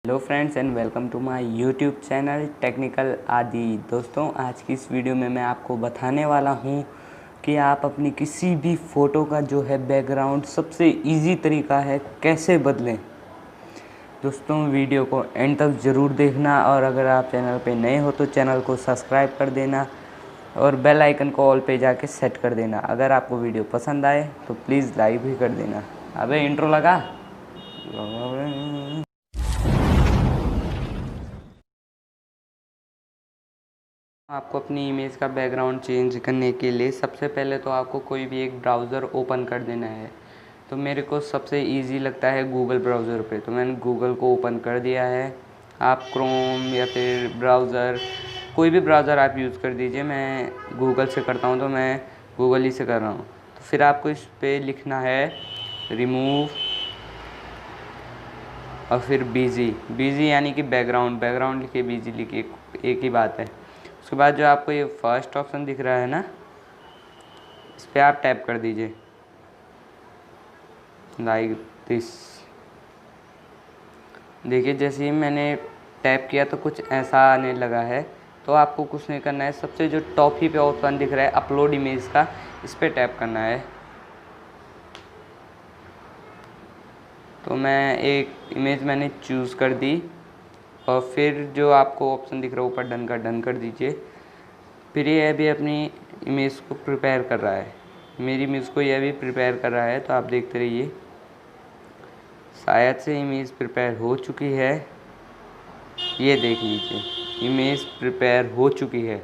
Hello friends and welcome to my YouTube channel technical Aadi. दोस्तों, आज की इस वीडियो में मैं आपको बताने वाला हूं कि आप अपनी किसी भी फ़ोटो का जो है बैकग्राउंड सबसे इजी तरीका है कैसे बदलें। दोस्तों, वीडियो को एंड तक ज़रूर देखना और अगर आप चैनल पे नए हो तो चैनल को सब्सक्राइब कर देना और बेल आइकन को ऑल पे जाके सेट कर देना। अगर आपको वीडियो पसंद आए तो प्लीज़ लाइक भी कर देना। अबे इंट्रो लगा। आपको अपनी इमेज का बैकग्राउंड चेंज करने के लिए सबसे पहले तो आपको कोई भी एक ब्राउज़र ओपन कर देना है। तो मेरे को सबसे इजी लगता है गूगल ब्राउज़र पे, तो मैंने गूगल को ओपन कर दिया है। आप क्रोम या फिर ब्राउज़र कोई भी ब्राउज़र आप यूज़ कर दीजिए। मैं गूगल से करता हूँ तो मैं गूगल ही से कर रहा हूँ। तो फिर आपको इस पर लिखना है रिमूव और फिर बीजी यानी कि बैकग्राउंड लिखिए, बीजी लिखिए, एक ही बात है। उसके बाद जो आपको ये फर्स्ट ऑप्शन दिख रहा है ना, इस पर आप टैप कर दीजिए लाइक दिस। देखिए, जैसे ही मैंने टैप किया तो कुछ ऐसा आने लगा है। तो आपको कुछ नहीं करना है, सबसे जो टॉप ही पे ऑप्शन दिख रहा है अपलोड इमेज का, इस पर टैप करना है। तो मैं एक इमेज मैंने चूज़ कर दी और फिर जो आपको ऑप्शन दिख रहा है ऊपर डन कर दीजिए। फिर ये अभी अपनी इमेज को प्रिपेयर कर रहा है, मेरी इमेज को यह भी प्रिपेयर कर रहा है। तो आप देखते रहिए, शायद से इमेज प्रिपेयर हो चुकी है। ये देख लीजिए, इमेज प्रिपेयर हो चुकी है।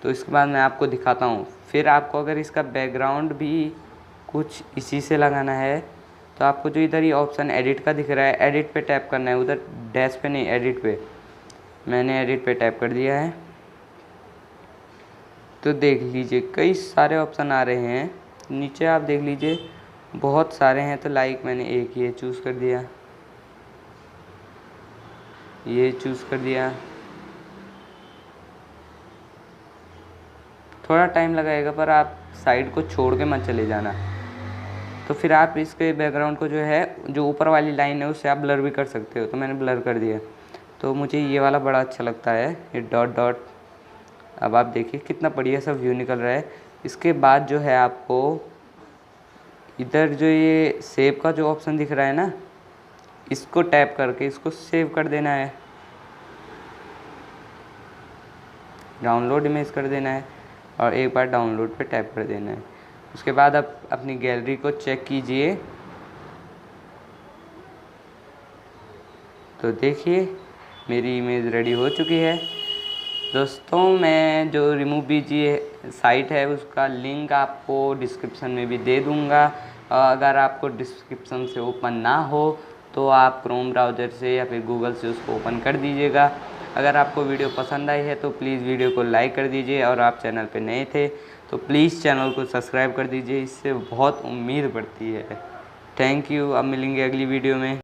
तो इसके बाद मैं आपको दिखाता हूँ। फिर आपको अगर इसका बैकग्राउंड भी कुछ इसी से लगाना है तो आपको जो इधर ये ऑप्शन एडिट का दिख रहा है, एडिट पे टैप करना है। उधर डैश पे नहीं, एडिट पे। मैंने एडिट पे टैप कर दिया है। तो देख लीजिए कई सारे ऑप्शन आ रहे हैं नीचे, आप देख लीजिए बहुत सारे हैं। तो लाइक मैंने एक ये चूज़ कर दिया, ये चूज़ कर दिया। थोड़ा टाइम लगाएगा पर आप साइड को छोड़ के मत चले जाना। तो फिर आप इसके बैकग्राउंड को जो है, जो ऊपर वाली लाइन है उससे आप ब्लर भी कर सकते हो। तो मैंने ब्लर कर दिया। तो मुझे ये वाला बड़ा अच्छा लगता है, ये डॉट डॉट। अब आप देखिए कितना बढ़िया सा व्यू निकल रहा है। इसके बाद जो है आपको इधर जो ये सेव का जो ऑप्शन दिख रहा है ना, इसको टैप करके इसको सेव कर देना है, डाउनलोड इमेज कर देना है और एक बार डाउनलोड पे टैप कर देना है। उसके बाद आप अपनी गैलरी को चेक कीजिए। तो देखिए मेरी इमेज रेडी हो चुकी है। दोस्तों, मैं जो रिमूव बीजी साइट है उसका लिंक आपको डिस्क्रिप्शन में भी दे दूंगा। अगर आपको डिस्क्रिप्शन से ओपन ना हो तो आप क्रोम ब्राउज़र से या फिर गूगल से उसको ओपन कर दीजिएगा। अगर आपको वीडियो पसंद आई है तो प्लीज़ वीडियो को लाइक कर दीजिए और आप चैनल पे नए थे तो प्लीज़ चैनल को सब्सक्राइब कर दीजिए, इससे बहुत उम्मीद बढ़ती है। Thank you. अब मिलेंगे अगली वीडियो में।